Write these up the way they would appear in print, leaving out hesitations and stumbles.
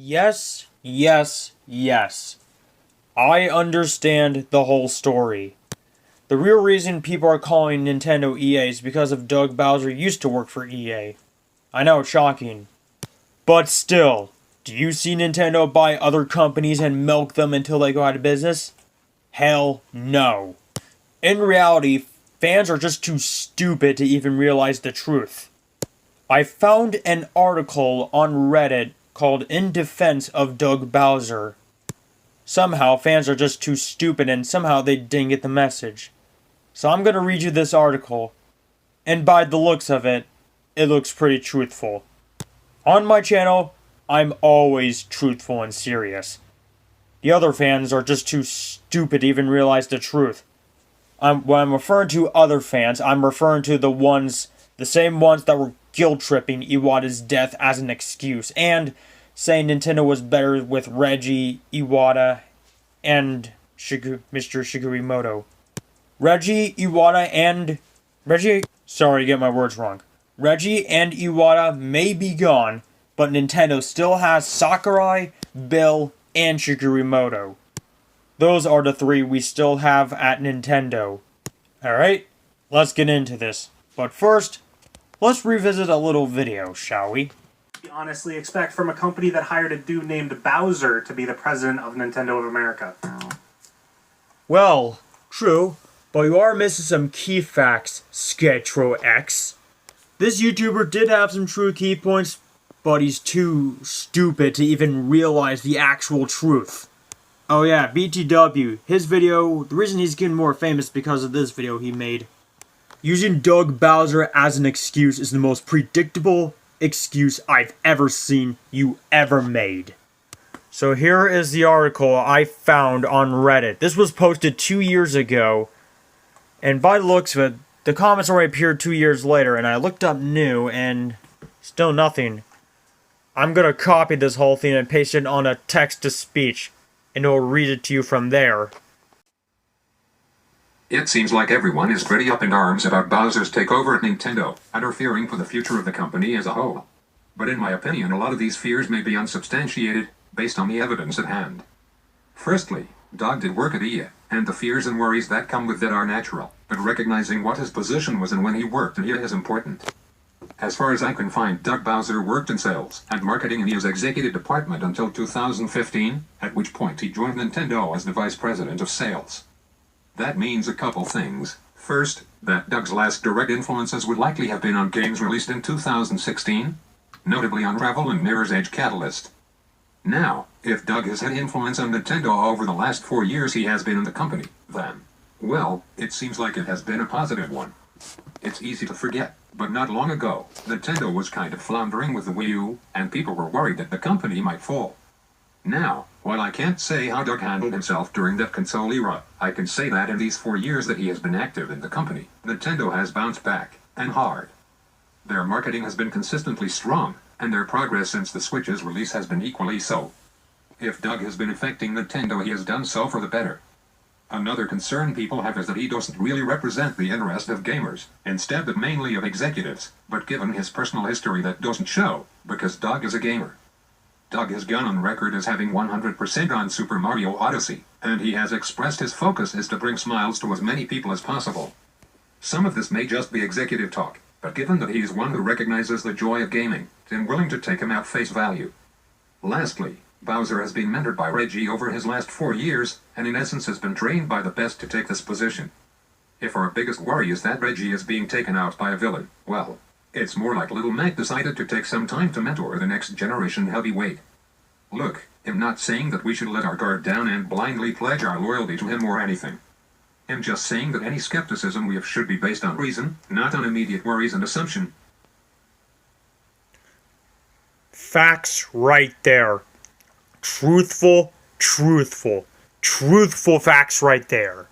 Yes, yes, yes. I understand the whole story. The real reason people are calling Nintendo EA is because of Doug Bowser used to work for EA. I know, it's shocking. But still, do you see Nintendo buy other companies and milk them until they go out of business? Hell no. In reality, fans are just too stupid to even realize the truth. I found an article on Reddit called In Defense of Doug Bowser. Somehow, fans are just too stupid and somehow they didn't get the message. So I'm gonna read you this article, and by the looks of it, it looks pretty truthful. On my channel, I'm always truthful and serious. The other fans are just too stupid to even realize the truth. When I'm referring to other fans, I'm referring to the same ones that were guilt-tripping Iwata's death as an excuse, and saying Nintendo was better with Reggie, Iwata, and Mr. Shigeru Miyamoto. Reggie, Iwata, and... Sorry, get my words wrong. Reggie and Iwata may be gone, but Nintendo still has Sakurai, Bill, and Shigeru Miyamoto. Those are the three we still have at Nintendo. Alright, let's get into this. But first, let's revisit a little video, shall we? Honestly expect from a company that hired a dude named Bowser to be the president of Nintendo of America. Well, true, but you are missing some key facts, Sketro X. This YouTuber did have some true key points, but he's too stupid to even realize the actual truth. Oh yeah, BTW, his video, the reason he's getting more famous is because of this video he made. Using Doug Bowser as an excuse is the most predictable excuse I've ever seen you ever made. So here is the article I found on Reddit. This was posted 2 years ago, and by the looks of it, the comments already appeared 2 years later, and I looked up new, and still nothing. I'm gonna copy this whole thing and paste it on a text-to-speech, and it'll read it to you from there. It seems like everyone is pretty up in arms about Bowser's takeover at Nintendo, and are fearing for the future of the company as a whole. But in my opinion, a lot of these fears may be unsubstantiated, based on the evidence at hand. Firstly, Doug did work at EA, and the fears and worries that come with that are natural, but recognizing what his position was and when he worked at EA is important. As far as I can find, Doug Bowser worked in sales and marketing in EA's executive department until 2015, at which point he joined Nintendo as the vice president of sales. That means a couple things. First, that Doug's last direct influences would likely have been on games released in 2016, notably Unravel and Mirror's Edge Catalyst. Now, if Doug has had influence on Nintendo over the last 4 years he has been in the company, then, well, it seems like it has been a positive one. It's easy to forget, but not long ago, Nintendo was kind of floundering with the Wii U, and people were worried that the company might fall. Now, while I can't say how Doug handled himself during that console era, I can say that in these 4 years that he has been active in the company, Nintendo has bounced back, and hard. Their marketing has been consistently strong, and their progress since the Switch's release has been equally so. If Doug has been affecting Nintendo, he has done so for the better. Another concern people have is that he doesn't really represent the interest of gamers, instead but mainly of executives, but given his personal history that doesn't show, because Doug is a gamer. Doug has gone on record as having 100% on Super Mario Odyssey, and he has expressed his focus is to bring smiles to as many people as possible. Some of this may just be executive talk, but given that he is one who recognizes the joy of gaming, I'm willing to take him at face value. Lastly, Bowser has been mentored by Reggie over his last 4 years, and in essence has been trained by the best to take this position. If our biggest worry is that Reggie is being taken out by a villain, well, it's more like Little Mac decided to take some time to mentor the next generation heavyweight. Look, I'm not saying that we should let our guard down and blindly pledge our loyalty to him or anything. I'm just saying that any skepticism we have should be based on reason, not on immediate worries and assumption. Facts right there. Truthful facts right there.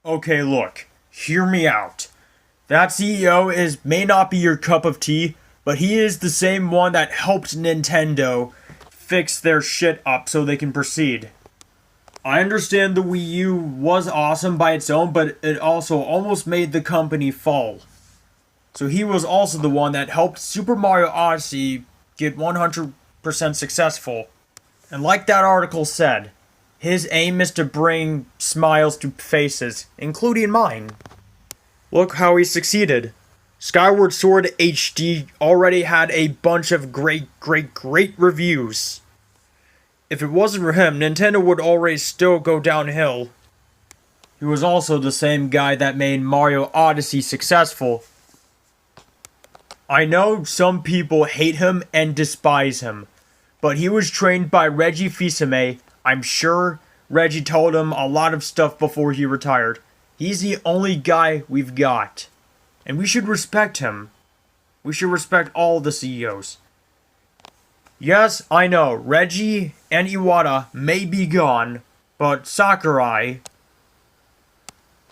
Okay, look, hear me out. That CEO may not be your cup of tea, but he is the same one that helped Nintendo fix their shit up so they can proceed. I understand the Wii U was awesome by its own, but it also almost made the company fall. So he was also the one that helped Super Mario Odyssey get 100% successful. And like that article said, his aim is to bring smiles to faces, including mine. Look how he succeeded. Skyward Sword HD already had a bunch of great reviews. If it wasn't for him, Nintendo would already still go downhill. He was also the same guy that made Mario Odyssey successful. I know some people hate him and despise him, but he was trained by Reggie Fils-Aimé. I'm sure Reggie told him a lot of stuff before he retired. He's the only guy we've got. And we should respect him. We should respect all the CEOs. Yes, I know, Reggie and Iwata may be gone, but Sakurai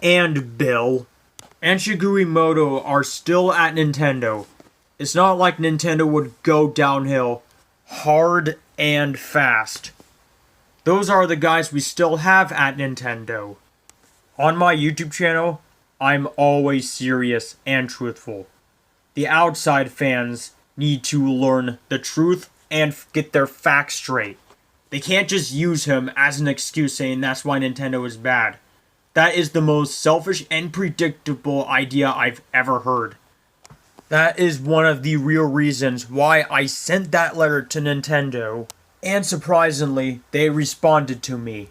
and Bill and Shigeru Miyamoto are still at Nintendo. It's not like Nintendo would go downhill hard and fast. Those are the guys we still have at Nintendo. On my YouTube channel, I'm always serious and truthful. The outside fans need to learn the truth and get their facts straight. They can't just use him as an excuse saying that's why Nintendo is bad. That is the most selfish and predictable idea I've ever heard. That is one of the real reasons why I sent that letter to Nintendo. And surprisingly, they responded to me.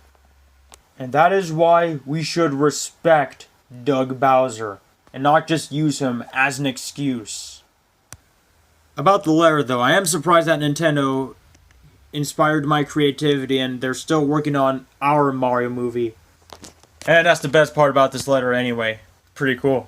And that is why we should respect Doug Bowser and not just use him as an excuse. About the letter though, I am surprised that Nintendo inspired my creativity and they're still working on our Mario movie. And that's the best part about this letter anyway. Pretty cool.